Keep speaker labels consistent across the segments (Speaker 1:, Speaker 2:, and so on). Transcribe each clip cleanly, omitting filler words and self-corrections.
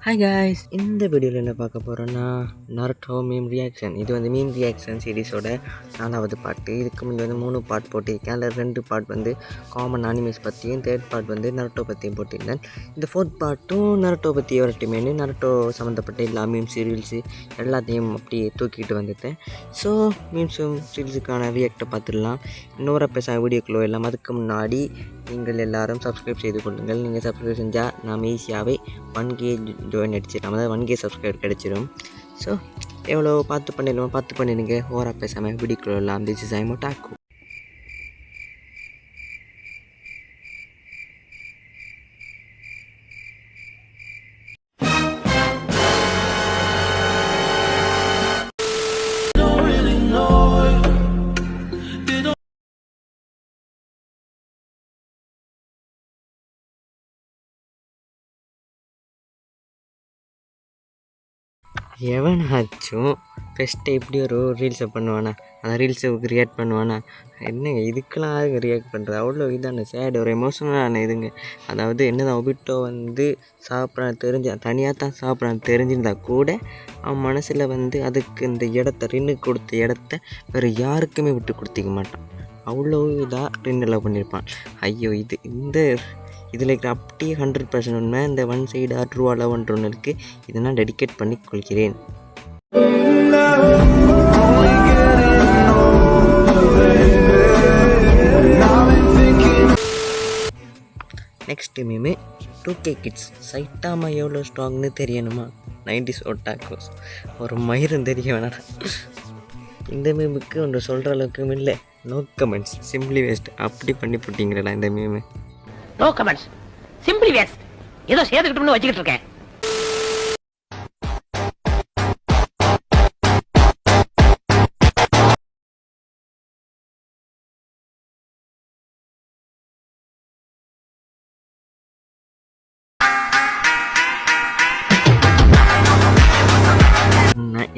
Speaker 1: Hi guys, இந்த வீடியோவில் என்ன பார்க்க போகிறோன்னா நருட்டோ மீம் ரியாக்ஷன். இது வந்து மீம் ரியாக்ஷன் சீரீஸோட 4வது பாட்டு. இதுக்கு முன்னாடி 3 பார்ட் போட்டிருக்கேன். அதில் 2 பார்ட் வந்து காமன் அனிமேஸ் பற்றியும், 3rd பார்ட் வந்து நருட்டோ பற்றியும் போட்டிருந்தேன். இந்த 4th பார்ட்டும் நருட்டோ பற்றி வரட்டுமேனு நருட்டோ சம்மந்தப்பட்ட எல்லா மீம் சீரியல்ஸு எல்லாத்தையும் அப்படியே தூக்கிட்டு வந்துட்டேன். ஸோ மீம்ஸும் சீரீஸுக்கான ரியாக்டை பார்த்துடலாம். இன்னொரு வீடியோக்குள்ளே எல்லாம் அதுக்கு முன்னாடி நீங்கள் எல்லாரும் சப்ஸ்கிரைப் செய்து கொள்ளுங்கள். நீங்கள் சப்ஸ்கிரைப் செஞ்சால் நாம் ஈஸியாகவே 1K ஜாயின் அடிச்சிடலாம், அதாவது 1K சப்ஸ்கிரைபர் கிடச்சிடும். ஸோ எவ்வளோ பார்த்து பண்ணிடுங்க. ஓரா பேசாமல் வீடியோக்குள்ளலாம். திஸ் இஸ் ஐமோ டாக்கு. எவனாச்சும் ஃபஸ்ட்டு எப்படி ஒரு ரீல்ஸை பண்ணுவானா, அந்த ரீல்ஸுக்கு ரியாக்ட் பண்ணுவானா? என்னங்க இதுக்கெல்லாம் யாருங்க ரியாக்ட் பண்ணுறது? அவ்வளோ இதான சேடு, ஒரு எமோஷனலான இதுங்க. அதாவது என்னதான் ஒபிட்டோ வந்து சாப்பிட்றான்னு தனியாக தான் சாப்பிட்றான்னு தெரிஞ்சிருந்தா கூட அவன் மனசில் வந்து அதுக்கு இந்த இடத்த ரின்னுக்கு கொடுத்த இடத்த வேறு யாருக்குமே விட்டு கொடுத்திக்க மாட்டான். அவ்வளோ இதாக ரின்னில் பண்ணியிருப்பான். ஐயோ, இதில் இருக்கிற அப்படியே 100% உண்மை. இந்த ஒன் சைடாக ட்ரூவா லவ்ன்ற ஒன்று இருக்குது. இதை நான் டெடிகேட் பண்ணி கொள்கிறேன். Next meme 2K kids. Saitama எவ்வளோ ஸ்ட்ராங்னு தெரியணுமா? 90s ஒட்டாக்கோஸ் ஒரு மயிரும் தெரிய வேணாம். இந்த மீமுக்கு ஒன்று சொல்கிற அளவுக்கு இல்லை. No comments, simply waste. அப்படி பண்ணி போட்டிங்களா இந்த meme?
Speaker 2: No comments, simply waste. ஏதோ சேர்த்துக்கிட்டோம்னு வச்சுக்கிட்டு இருக்கேன்.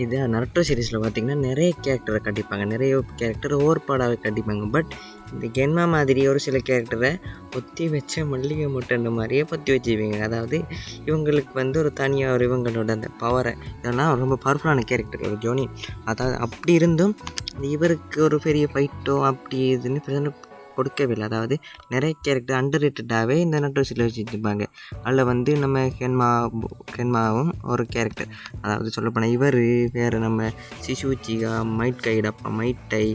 Speaker 1: இது நருட்டோ சீரீஸில் பார்த்திங்கன்னா நிறைய கேரக்டரை கட்டிப்பாங்க, நிறைய கேரக்டர் ஓவர்பாடாகவே கட்டிப்பாங்க. பட் இந்த கென்மா மாதிரி ஒரு சில கேரக்டரை பொத்தி வச்ச மல்லிகை முட்டைன்ற மாதிரியே பொத்தி வச்சுருவீங்க. அதாவது இவங்களுக்கு வந்து ஒரு தனியாக ஒரு இவங்களோட அந்த பவரை, இதெல்லாம் ரொம்ப பவர்ஃபுல்லான கேரக்டர் ஒரு ஜோனி. அதாவது அப்படி இருந்தும் இவருக்கு ஒரு பெரிய ஃபைட்டோ அப்படி இதுன்னு பிரச்சனை கொடுக்கவில்லை. அதாவது நிறைய கேரக்டர் அண்டர் ரேட்டடாகவே இந்த நருட்டோ சீரிஸில் வச்சுருப்பாங்க. அதில் வந்து நம்ம கென்மாவும் ஒரு கேரக்டர். அதாவது சொல்லப்போனால் இவர் வேறு நம்ம சிசூச்சிகா, மைட் கைடப்பா, மைட்டை,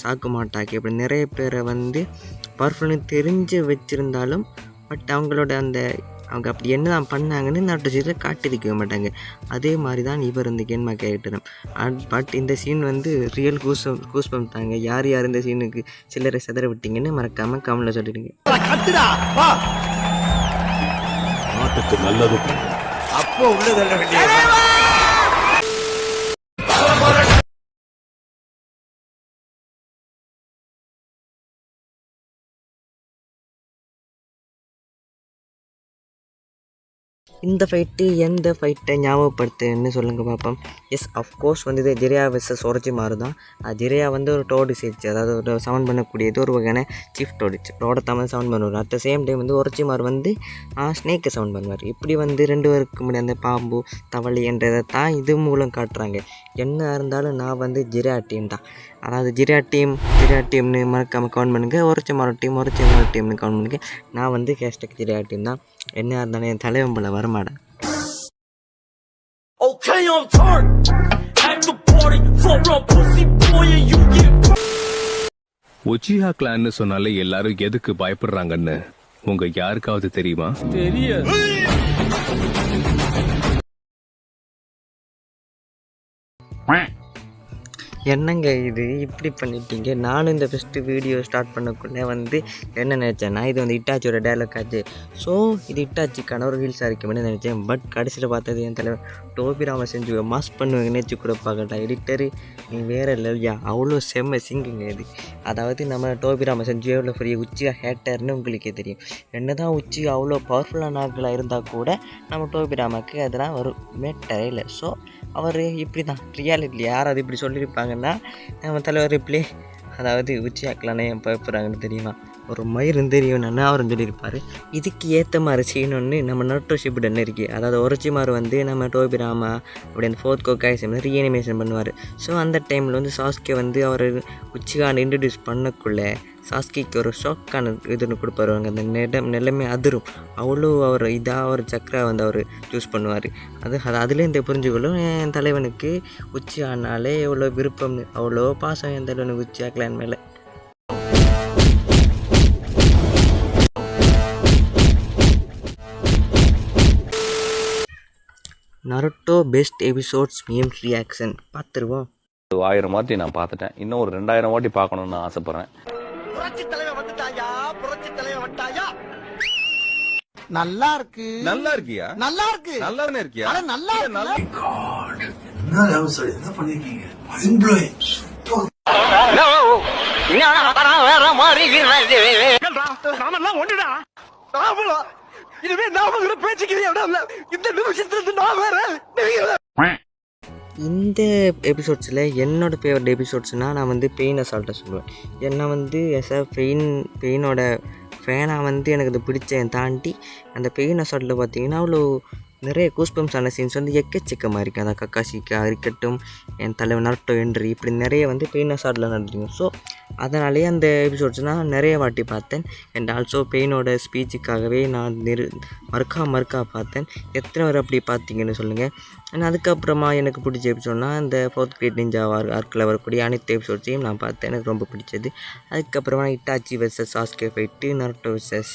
Speaker 1: சாக்குமாட்டாக்கி அப்படி நிறைய பேரை வந்து பவர்ஃபுல்னு தெரிஞ்சு வச்சுருந்தாலும் பட் அவங்களோட அவங்க அப்படி என்ன தான் பண்ணாங்கன்னு நருட்டோ சீரிஸில் காட்டியிருக்க மாட்டாங்க. அதே மாதிரி தான் இவர் இந்த கென்மா கேரக்டரும். பட் இந்த சீன் வந்து ரியல் கூஸ்பம் தாங்க. யார் இந்த சீனுக்கு சிலரை செதற விட்டீங்கன்னு மறக்காமல் கமெண்ட்ல சொல்லிடுங்க. நல்லது அப்போ இந்த ஃபைட்டு எந்த ஃபைட்டை ஞாபகப்படுத்துன்னு சொல்லுங்கள் பார்ப்போம். எஸ், அஃப்கோர்ஸ் வந்து இது ஜிரையா வெர்சஸ் ஒரோச்சிமாரு தான். ஜிரையா வந்து ஒரு டோடு சேர்த்து, அதாவது ஒரு சவுண்ட் பண்ணக்கூடியது ஒரு வகையான சீஃப் டோட தமிழ் சவுண்ட் பண்ணுவார். அட் த சேம் டைம் வந்து ஒரோச்சிமாரு வந்து ஸ்னேக்கை சவுண்ட் பண்ணுவார். இப்படி வந்து 2 பேருக்கு முன்னாடி அந்த பாம்பு தவளை என்றதை தான் இது மூலம் காட்டுறாங்க. என்ன இருந்தாலும் நான் வந்து ஜிரையா டீம் தான். அதாவது ஜிரையா டீம்னு மறக்காமல் கவுண்ட் பண்ணுங்கள். ஒரோச்சிமாரு டீம்னு கவுண்ட் பண்ணுங்கள். நான் வந்து ஹேஷ்டாக் ஜிரையா டீம் தான். என்ன இருந்தாலும் என் தலைவன் போல வரமாட்டேன்.
Speaker 3: உச்சிஹா கிளான்னு சொன்னாலே எல்லாரும் எதுக்கு பயப்படுறாங்கன்னு உங்க யாருக்காவது தெரியுமா? தெரியாது.
Speaker 1: என்னங்க இது இப்படி பண்ணிட்டீங்க? நானும் இந்த ஃபஸ்ட்டு வீடியோ ஸ்டார்ட் பண்ணக்குள்ளே வந்து என்ன நினச்சேன்னா, இது வந்து இட்டாச்சியோட டைலாக் ஆச்சு. ஸோ இது இட்டாச்சிக்கான ஒரு ரீல்ஸாக இருக்குமென்னு நினச்சேன். பட் கடைசியில் பார்த்தது என் தலைவர் டோபிராம செஞ்சு மாஸ் பண்ணுவேங்க. நேச்சு கூட பார்க்கட்டா எடிட்டரு, நீ வேறு இல்லையா? அவ்வளோ செம்ம சிங்குங்க இது. அதாவது நம்ம டோபிராம செஞ்சு எவ்வளோ பெரிய உச்சியாக ஹேட்டர்னு உங்களுக்கே தெரியும். என்ன தான் உச்சி அவ்வளோ பவர்ஃபுல்லான ஆட்களாக இருந்தால் கூட நம்ம டோபிராமாவுக்கு அதெல்லாம் ஒரு மேட்டரே இல்லை. ஸோ அவர் இப்படி தான் ரியாலிட்டி. யாராவது இப்படி சொல்லியிருப்பாங்கன்னா நம்ம தலைவர் இப்படி, அதாவது உச்சி ஆக்கலானே பயப்படுறாங்கன்னு தெரியுமா? ஒரு மயிரும் தெரியும் நான் அவரும் சொல்லியிருப்பார். இதுக்கு ஏற்ற மாதிரி சீன் ஒன்று நம்ம நருட்டோ ஷிப்புடன் இருக்குது. அதாவது ஒரச்சிமார் வந்து நம்ம டோபிராமா அப்படி அந்த 4th ஹோக்காய் ரீஅனிமேஷன் பண்ணுவார். ஸோ அந்த டைமில் வந்து சாஸ்கே வந்து அவர் உச்சிகான் இன்ட்ரடியூஸ் பண்ணக்குள்ளே சாஸ்கிக்கு ஒரு ஷாக்கான இதுன்னு கொடுப்பாரு. அந்த நிலைமை அதிரும். அவ்வளோ அவர் இதாக ஒரு சக்கரை வந்து அவர் சூஸ் பண்ணுவார். அதுலேருந்து புரிஞ்சுக்கொள்ளும் என் தலைவனுக்கு உச்சி ஆனாலே எவ்வளோ விருப்பம்னு, அவ்வளோ பாசம் என் தலைவனுக்கு உச்சி ஆக்கலான் மேலே. Naruto best episodes memes reaction பார்த்துருவோம்.
Speaker 4: 1000 வாட்டி நான் பார்த்துட்டேன். இன்னும் ஒரு 2000 வாட்டி பார்க்கணும்னு நான் ஆசைப்படுறேன்.
Speaker 5: நல்லா இருக்கு.
Speaker 6: நல்லா இருக்கியா?
Speaker 5: நல்லா இருக்கு.
Speaker 6: நல்லா தானே இருக்கியா?
Speaker 5: அட நல்லா இருக்கு.
Speaker 7: என்ன லெவல் சார் என்ன பண்ணிருக்கீங்க? Mind blowing.
Speaker 5: இனிமே நாம பேச்சுக்கிறேன். இந்த நிமிஷத்துல நான் வேற.
Speaker 1: இந்த எபிசோட்ஸில் என்னோடய ஃபேவரட் எபிசோட்ஸ்னால் நான் வந்து பெயின் அசால்ட்டை சொல்லுவேன். ஏன்னா வந்து எஸ் அ பெயினோட ஃபேனாக வந்து எனக்கு அது பிடிச்சேன் தாண்டி அந்த பெயின் அசால்ட்டில் பார்த்தீங்கன்னா அவ்வளோ நிறைய கூஸ்பம்ஸான சீன்ஸ் வந்து எக்கச்சக்கமாக இருக்குது. அதான் கக்காசிக்கா இருக்கட்டும், என் தலைவன் நருட்டோ என்ட்ரி, இப்படி நிறைய வந்து பெயின் அசால்ட்டில் நடந்துருக்கும். ஸோ அதனாலேயே அந்த எபிசோட்ஸ் நான் நிறைய வாட்டி பார்த்தேன். அண்ட் ஆல்சோ பெயினோட ஸ்பீச்சுக்காகவே நான் மறுக்கா பார்த்தேன். எத்தனை பேர் அப்படி பார்த்தீங்கன்னு சொல்லுங்கள். அண்ட் அதுக்கப்புறமா எனக்கு பிடிச்ச எபிசோட்னா இந்த 4th கிரேட் நிஞ்சா ஆர்க்கில் வரக்கூடிய அனைத்து எபிசோட்ஸையும் நான் பார்த்தேன். எனக்கு ரொம்ப பிடிச்சது. அதுக்கப்புறமா Itachi versus Sasuke fight, Naruto versus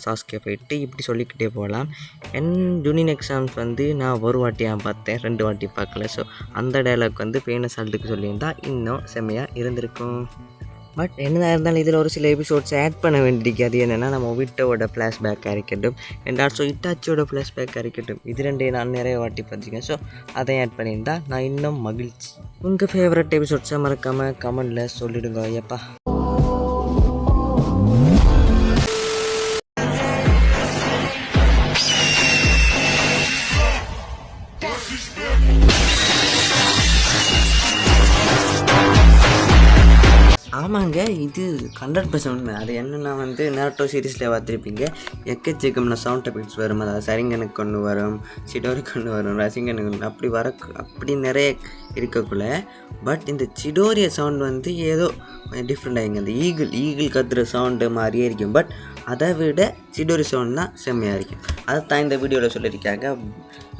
Speaker 1: Sasuke fight, இப்படி சொல்லிக்கிட்டே போகலாம். என் ஜூனியர் எக்ஸாம்ஸ் வந்து நான் ஒரு வாட்டியாக பார்த்தேன், 2 வாட்டி பார்க்கல. ஸோ அந்த டைலாக் வந்து பெயின் அசால்ட்டுக்கு சொல்லியிருந்தா இன்னும் செம்மையாக இருந்திருக்கும். பட் என்னதான் இருந்தாலும் இதில் ஒரு சில எபிசோட்ஸ் ஆட் பண்ண வேண்டியிருக்கு. அது என்னென்னா நம்ம ஒபிட்டோட ஃப்ளாஷ்பேக்காக இருக்கட்டும் அண்ட் ஆல்சோ இட்டாச்சியோட ஃப்ளாஷ்பேக்காக இருக்கட்டும், இது ரெண்டையும் நான் நிறைய வாட்டி பார்த்துருக்கேன். ஸோ அதை ஆட் பண்ணியிருந்தா நான் இன்னும் மகிழ்ச்சி. உங்கள் ஃபேவரட் எபிசோட்ஸை மறக்காமல் கமெண்டில் சொல்லிவிடுங்க. ஐயப்பா ஆமாங்க, இது 100% உண்மை. அது என்னென்னா வந்து நருட்டோ சீரீஸில் பார்த்துருப்பீங்க, எக்கச்சக்கம்னா சவுண்ட் எஃபெக்ட்ஸ் வரும். அதாவது சரிங்கனுக்கு ஒன்று வரும், சிடோரிக்கு ஒன்று வரும், ரசிங்கனுக்கு ஒன்று, அப்படி நிறைய இருக்கக்குள்ள பட் இந்த சிடோரிய சவுண்ட் வந்து ஏதோ டிஃப்ரெண்ட் ஆகிங்க. அந்த ஈகிள் கத்துற சவுண்டு மாதிரியே இருக்கும். பட் அதை விட சிடோரி சவுண்ட் தான் செம்மையாக இருக்கும். அதைத்தான் இந்த வீடியோவில் சொல்லியிருக்காங்க.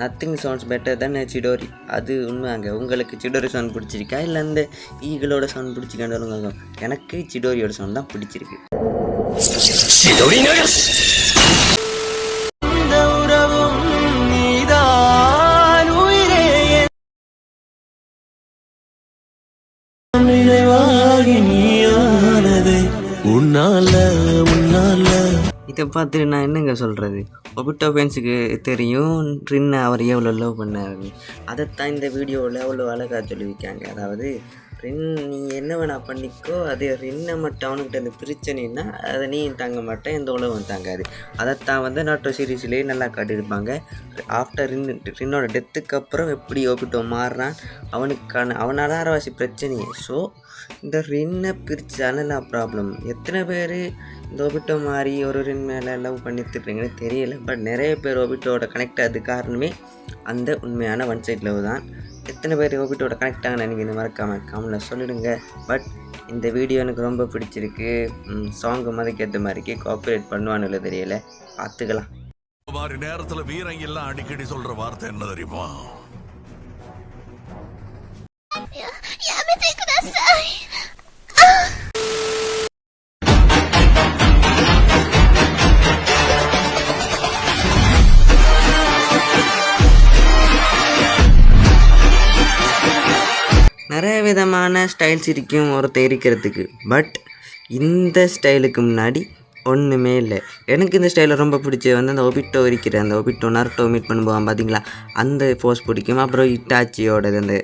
Speaker 1: நத்திங் சவுண்ட்ஸ் பெட்டர் தென் சிடோரி. அது உண்மையாங்க. உங்களுக்கு சிடோரி சவுண்ட் பிடிச்சிருக்கா இல்லை அந்த ஈகிளோட சவுண்ட் பிடிச்சிருக்கான்னு சொல்லுங்க. எனக்கு சிடோரியோட சவுண்ட் தான் பிடிச்சிருக்கு. இதை பார்த்துட்டு நான் என்னங்க சொல்கிறது, ஒபிட்டோ ஃபேன்ஸுக்கு தெரியும் ரின்னை அவர் எவ்வளோ லவ் பண்ணாருன்னு. அதைத்தான் இந்த வீடியோவில் அவ்வளோ அழகாக சொல்லியிருக்காங்க. அதாவது ரின் நீ என்ன வேணா பண்ணிக்கோ, அது ரின்னை மட்டும் அவனுக்கிட்ட அந்த பிரச்சனைன்னா அதை நீ தாங்க மாட்டேன், எந்த உலகம் தாங்காது. அதைத்தான் வந்து நருட்டோ சீரீஸ்லேயே நல்லா காட்டியிருப்பாங்க. ஆஃப்டர் ரின்னோட டெத்துக்கு அப்புறம் எப்படி ஒபிட்டோ மாறுறான், அவனால் அரவாசி பிரச்சனையே. ஸோ இந்த ரின்னை பிரித்தான ப்ராப்ளம். எத்தனை பேர் இந்த ஒபிட்டோ மாதிரி ஒரு ரின் மேலே லவ் பண்ணிட்டுருக்கீங்கன்னு தெரியல. பட் நிறைய பேர் ஒபிட்டோட கனெக்ட் ஆகுது காரணமே அந்த உண்மையான ஒன் சைட் லவ் தான். எத்தனை பேர் ஒபிட்டோட கனெக்ட் ஆக நினைக்கிது மறக்காமல் கமெண்ட்டில் சொல்லிடுங்க. பட் இந்த வீடியோ எனக்கு ரொம்ப பிடிச்சிருக்கு. சாங்கு மதிக்கேற்ற மாதிரிக்கு காப்பிரைட் பண்ணுவான்னு தெரியல, பார்த்துக்கலாம்.
Speaker 7: மாதிரி நேரத்தில் வீரங்க எல்லாம் அடிக்கடி சொல்ற வார்த்தை என்ன தெரியுமா?
Speaker 1: நிறைய விதமான ஸ்டைல்ஸ் இருக்கும் ஒருத்தர் இருக்கிறதுக்கு. பட் இந்த ஸ்டைலுக்கு முன்னாடி ஒன்றுமே இல்லை. எனக்கு இந்த ஸ்டைலில் ரொம்ப பிடிச்சது வந்து அந்த ஒபிட்டோ இருக்கிற அந்த ஒபிட்டோ நருட்டோ மீட் பண்ணுவான் பார்த்தீங்களா, அந்த ஃபோர்ஸ் பிடிக்கும். அப்புறம் இட்டாச்சியோடது அந்த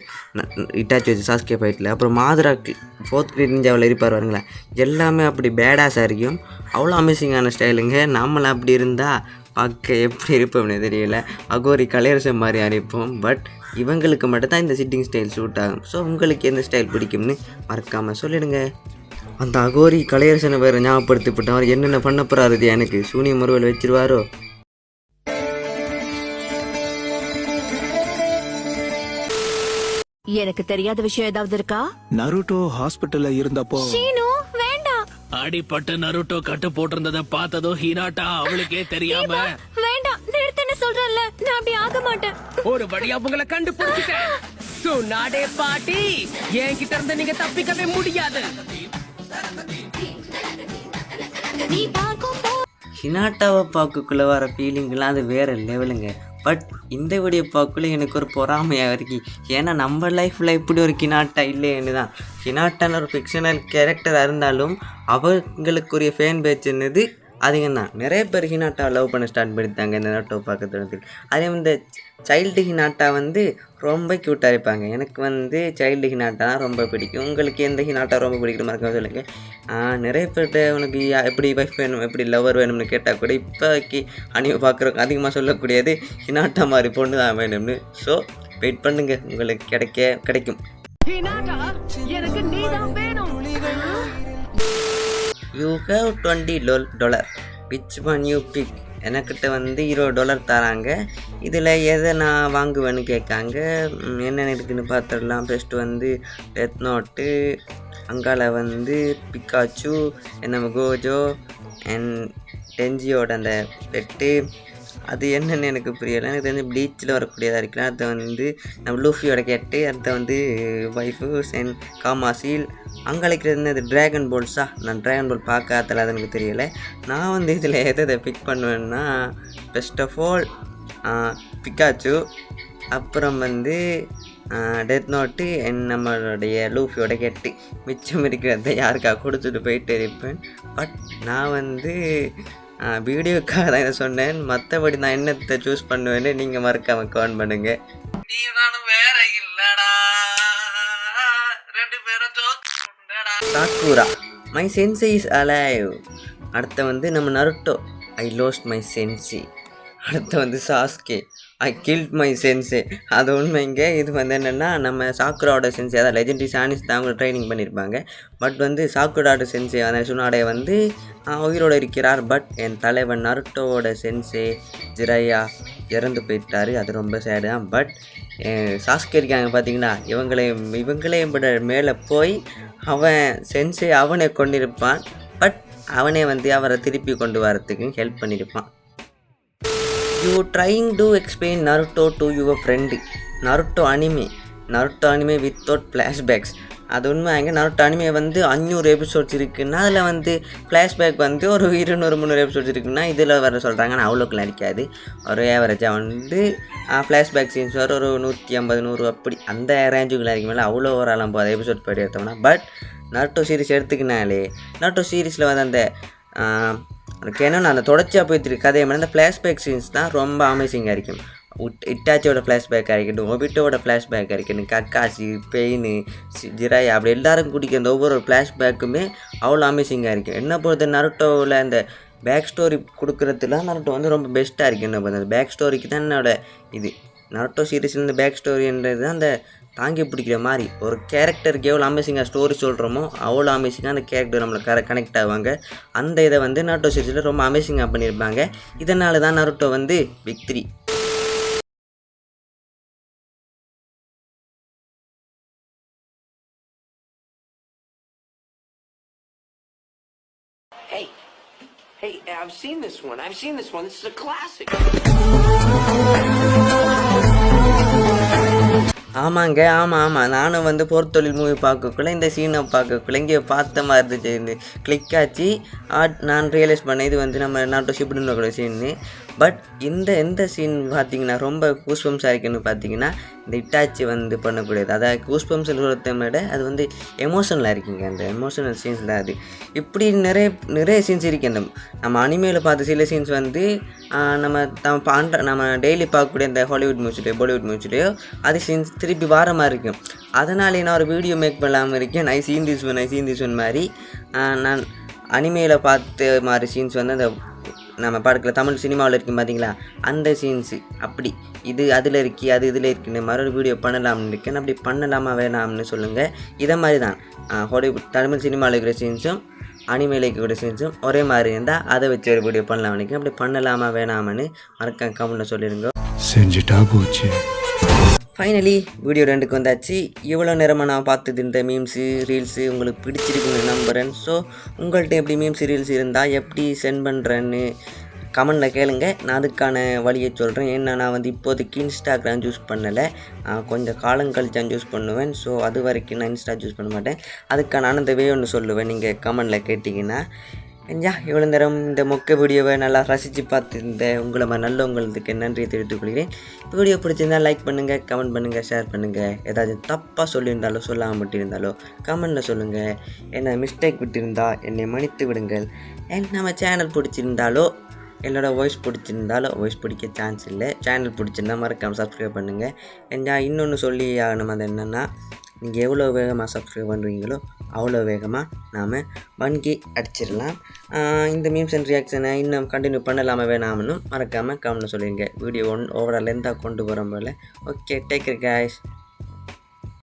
Speaker 1: இட்டாச்சி வச்சு சாஸ்கே ஃபைட்டில், அப்புறம் மாதுராக்கு 4th கிரேட் நிஞ்சாவில் இருப்பார் பாருங்களேன், எல்லாமே அப்படி பேடாஸாக இருக்கும். அவ்வளோ அமேசிங்கான ஸ்டைலுங்க. நம்மளாம் அப்படி இருந்தால் பார்க்க எப்படி இருப்போம்னு தெரியல, அகோரி கலையரசம் மாதிரி அனுப்போம். பட் இவங்களுக்கு மட்டும்தான் இந்த சிட்டிங் ஸ்டைல் சூட் ஆகும். ஸோ உங்களுக்கு எந்த ஸ்டைல் பிடிக்கும்னு மறக்காமல் சொல்லிடுங்க. அந்த அகோரி கலையரசனை வேறு ஞாபகப்படுத்திவிட்டு அவர் என்னென்ன பண்ண போகிறாரு எனக்கு சூனிய முருவல் வச்சிருவாரோ.
Speaker 6: எனக்கு தெரியாத விஷயம் ஏதாவது இருக்கா?
Speaker 8: நருட்டோ ஹாஸ்பிட்டல்ல இருந்தப்போ
Speaker 6: சீனு வேண்டாம்.
Speaker 9: அடிப்பட்டு நருட்டோ கட்டு போட்டிருந்தத பார்த்ததும் ஹினாட்டா அவளுக்கே தெரியாம
Speaker 6: வேண்டாம் நிறுத்தன்னு சொல்றேன்ல, நான் அப்படி ஆக மாட்டேன்.
Speaker 9: ஒரு வழியா உங்களை கண்டுபிடிச்சிட்டேன். சுனாடே பாட்டி, என்கிட்ட இருந்து நீங்க தப்பிக்கவே முடியாது.
Speaker 1: ஹினாட்டாவை பார்க்கக்குள்ளே வர ஃபீலிங்லாம் அது வேறு லெவலுங்க. பட் இந்த வீடியோ பார்க்கக்குள்ள எனக்கு ஒரு பொறாமையாக இருக்கு. ஏன்னா நம்ம லைஃப்பில் இப்படி ஒரு ஹினாட்டா இல்லைன்னு தான். ஹினாட்டான ஒரு ஃபிக்ஷனல் கேரக்டராக இருந்தாலும் அவங்களுக்குரிய ஃபேன் பேட்ச் என்னது அதிகம் தான். நிறைய பேர் ஹினாட்டா லவ் பண்ண ஸ்டார்ட் பண்ணிட்டாங்க இந்த நாட்டோ பார்க்கறது. அதே இந்த சைல்டு ஹினாட்டா வந்து ரொம்ப க்யூட்டாக இருப்பாங்க. எனக்கு வந்து சைல்டு ஹினாட்டா தான் ரொம்ப பிடிக்கும். உங்களுக்கு எந்த ஹினாட்டா ரொம்ப பிடிக்கிற மாதிரி சொல்லுங்கள். நிறைய பேர்கிட்ட உனக்கு எப்படி வைஃப் வேணும் எப்படி லவர் வேணும்னு கேட்டால் கூட இப்போக்கி அணிவை பார்க்குறவங்க அதிகமாக சொல்லக்கூடியது ஹினாட்டா மாதிரி பொண்ணு தான் வேணும்னு. ஸோ வெயிட் பண்ணுங்க, உங்களுக்கு கிடைக்கும். You have $20. Which one you pick? எனக்கிட்ட வந்து $20 தராங்க. இதில் எதை நான் வாங்குவேன்னு கேட்காங்க. என்னென்ன இருக்குதுன்னு பார்த்துடலாம். ஃபஸ்ட்டு வந்து டெத் நோட்டு, அங்கால வந்து பிக்காச்சு, நம்ம கோஜோ அண்ட் டெஞ்சியோட அந்த பெட்டு. அது என்னென்னு எனக்கு புரியலை. எனக்கு தெரிஞ்சு ப்ளீச்சில் வரக்கூடியதாக இருக்கலாம். அதை வந்து நம்ம லூஃபியோட கேட்டு, அதை வந்து வைஃபு அண்ட் காமாசீல். அங்கே அழைக்கிறது அது ட்ராகன் பால்ஸா. நான் ட்ராகன் பால் பார்க்காதல அது எனக்கு தெரியலை. நான் வந்து இதில் எதை பிக் பண்ணுவேன்னா ஃபர்ஸ்ட் ஆஃப் ஆல் பிக்காச்சு, அப்புறம் வந்து டெத் நோட்டு அண்ட் நம்மளுடைய லூஃபியோட கெட்டு. மிச்சம் இருக்கிறத யாருக்கா கொடுத்துட்டு போயிட்டு இருப்பேன். பட் நான் வந்து வீடியோக்காக தான் இதை சொன்னேன். மற்றபடி நான் என்னத்தை சூஸ் பண்ணுவேன்னு நீங்கள் மறக்காமல் கமெண்ட் பண்ணுங்கள். நீ நானும் வேற இல்லடா, ரெண்டு பேரும் Sakura my sensei is alive. அடுத்த வந்து நம்ம Naruto I lost my sensei. அடுத்து வந்து Sasuke I killed my sensei. அது உண்மைங்க. இது வந்து என்னென்னா நம்ம சாக்குராவோட சென்சே, அதாவது லெஜெண்டரி சானிஸ் தான் அவங்க ட்ரைனிங் பண்ணியிருப்பாங்க. பட் வந்து சாக்குராவோட சென்சே அந்த சுனாடே வந்து உயிரோடு இருக்கிறார். பட் என் தலைவன் நருட்டோவோட சென்சே ஜிரையா இறந்து போயிட்டார். அது ரொம்ப சேடு தான். பட் சாஸ்கே இருக்காங்க பார்த்தீங்கன்னா, இவங்களையும் விட மேலே போய் அவன் சென்சே அவனை கொண்டிருப்பான். பட் அவனே வந்து அவரை திருப்பி கொண்டு வரத்துக்கு ஹெல்ப் பண்ணியிருப்பான். You trying to explain Naruto to your friend. Naruto anime without flashbacks. அது உண்மைங்க. Naruto anime வந்து 500 எபிசோட்ஸ் இருக்குன்னா அதில் வந்து ஃப்ளாஷ்பேக் வந்து ஒரு 200-300 எபிசோட்ஸ் இருக்குன்னா இதில் வர சொல்கிறாங்க. ஆனால் அவ்வளோக்குலாம் அடிக்காது. ஒரு ஏவரேஜாக வந்து ஃப்ளாஷ்பேக் சீன்ஸ் வர ஒரு 150-100 அப்படி அந்த ரேஞ்சுக்குள்ள இருக்கும். மேலே அவ்வளோ ஒரு 50 எபிசோட் படி எடுத்தோம்னா. பட் Naruto சீரிஸ் எடுத்துக்கினாலே Naruto சீரீஸில் வந்து அந்த கேனன் அந்த தொடர்ச்சியாக போய்த்துருக்கு கதையை மாதிரி அந்த ஃப்ளாஷ்பேக் சீன்ஸ் தான் ரொம்ப அமேசிங்காக இருக்கும். இட்டாச்சியோட ஃப்ளாஷ்பேக்காக இருக்கட்டும், ஒபிட்டோட ஃப்ளாஷ்பேக்காக இருக்கட்டும், கக்காசி, பெயின், ஜிராயா, அப்படி எல்லாரும் குடிக்கிற அந்த ஒவ்வொரு ஃப்ளாஷ்பேக்குமே அவ்வளோ அமேசிங்காக இருக்கும். என்ன பொறுத்த நருட்டோவில் அந்த பேக் ஸ்டோரி கொடுக்குறதுலாம் நருட்டோ வந்து ரொம்ப பெஸ்ட்டாக இருக்குது. என்ன பொறுத்த அந்த பேக் ஸ்டோரிக்கு தான் என்னோட இது நருட்டோ சீரீஸில் இந்த பேக் ஸ்டோரின்றது தான் அந்த தாங்கி பிடிக்கிற மாதிரி. ஒரு கேரக்டருக்கு எவ்வளோ அமேசிங்காக ஸ்டோரி சொல்கிறோமோ அவ்வளோ அமேசிங்காக அந்த கேரக்டர் நம்மளை கனெக்ட் ஆவாங்க. அந்த இதை வந்து நருட்டோ சீரீஸில் ரொம்ப அமேசிங்காக பண்ணியிருப்பாங்க. இதனால தான் நருட்டோ வந்து big 3.
Speaker 10: Hey, I've seen this one. This is a classic.
Speaker 1: ஆமாங்க, ஆமாம். நானும் வந்து போர்த்தொழில் மூவி பார்க்கக்குள்ள இந்த சீனை பார்க்கக்குள்ள இங்கே பார்த்த மாதிரி இருந்துச்சு. இந்த கிளிக் ஆச்சு. நான் ரியலைஸ் பண்ணேன் இது வந்து நம்ம நாட்டோ ஷிப்டுன்னு கூட சீன்னு. பட் இந்த சீன் பார்த்தீங்கன்னா ரொம்ப கூஸ்பம்ஸாக இருக்குன்னு பார்த்தீங்கன்னா இந்த இட்டாச்சி வந்து பண்ணக்கூடியது. அதாவது கூஸ்பம்ஸ் சொல்கிறத விட அது வந்து எமோஷனலாக இருக்குங்க. அந்த எமோஷனல் சீன்ஸ் தான் அது. இப்படி நிறைய சீன்ஸ் இருக்குது. அந்த நம்ம அனிமேயில் பார்த்த சில சீன்ஸ் வந்து நம்ம டெய்லி பார்க்கக்கூடிய இந்த ஹாலிவுட் மியூசிக்லையோ பாலிவுட் மியூசிக்லையோ அது சீன்ஸ் திருப்பி வார மாதிரி இருக்கும். அதனாலே நான் ஒரு வீடியோ மேக் பண்ணாமல் இருக்கேன். ஐ சீன் திஸ் ஒன் மாதிரி நான் அனிமேயில் பார்த்த மாதிரி சீன்ஸ் வந்து அந்த நம்ம பார்க்கல தமிழ் சினிமாவில் இருக்கும் பார்த்தீங்களா, அந்த சீன்ஸு அப்படி இது அதில் இருக்கி அது இதில் இருக்குன்னு மறுபடியும் வீடியோ பண்ணலாம்னு இருக்கேன். அப்படி பண்ணலாமா வேணாம்னு சொல்லுங்கள். இதை மாதிரி தான் ஹாலிவுட் தமிழ் சினிமாவில் இருக்கிற சீன்ஸும் அனிமேல இருக்கிற சீன்ஸும் ஒரே மாதிரி இருந்தால் அதை வச்சு ஒரு வீடியோ பண்ணலாம் நினைக்கிறேன். அப்படி பண்ணலாமா வேணாமன்னு மறக்காம கமெண்ட்டில் சொல்லிடுங்க.
Speaker 8: செஞ்சுட்டா போச்சு.
Speaker 1: ஃபைனலி வீடியோ 2க்கு வந்தாச்சு. இவ்வளோ நேரமாக நான் பார்த்தது இந்த மீம்ஸு ரீல்ஸு உங்களுக்கு பிடிச்சிருக்குன்னு நம்புகிறேன். ஸோ உங்கள்கிட்ட எப்படி மீம்ஸ் ரீல்ஸ் இருந்தால் எப்படி சென்ட் பண்ணுறேன்னு கமெண்டில் கேளுங்க. நான் அதுக்கான வழியை சொல்கிறேன். ஏன்னா நான் வந்து இப்போதைக்கு இன்ஸ்டாகிராம் யூஸ் பண்ணலை, கொஞ்சம் காலம் கழிச்சு யூஸ் பண்ணுவேன். ஸோ அது வரைக்கும் நான் இன்ஸ்டா யூஸ் பண்ண மாட்டேன். அதுக்கான அந்த வே ஒன்று சொல்லுவேன், நீங்கள் கமெண்டில் கேட்டிங்கன்னா. இவ்வளோ நேரம் இந்த மொக்க வீடியோவை நல்லா ரசித்து பார்த்துருந்த உங்களை நல்லவங்களுக்கு நன்றியை தெரிவித்துக் கொள்கிறேன். வீடியோ பிடிச்சிருந்தால் லைக் பண்ணுங்கள், கமெண்ட் பண்ணுங்கள், ஷேர் பண்ணுங்கள். ஏதாவது தப்பாக சொல்லியிருந்தாலோ சொல்லாமல் விட்டிருந்தாலோ கமெண்டில் சொல்லுங்கள். என்ன மிஸ்டேக் விட்டிருந்தால் என்னை மன்னித்து விடுங்கள். நம்ம சேனல் பிடிச்சிருந்தாலோ என்னோட வாய்ஸ் பிடிச்சிருந்தாலோ, வாய்ஸ் பிடிக்க சான்ஸ் இல்லை, சேனல் பிடிச்சிருந்தா மறக்காமல் சப்ஸ்கிரைப் பண்ணுங்கள். இன்னொன்று சொல்லி ஆகணும், அது என்னென்னா நீங்கள் எவ்வளோ வேகமாக சப்ஸ்கிரைப் பண்ணுறீங்களோ அவ்வளோ வேகமாக நாம் 1K அடிச்சிடலாம். இந்த மீம்ஸ் அண்ட் ரியாக்ஷனை இன்னும் கண்டினியூ பண்ணலாமா வேணாமன்னு மறக்காமல் கமெண்ட்டில் சொல்லுங்கள். வீடியோ ஓவரால் லென்த்தாக கொண்டு போகிற போல். Okay, take care guys.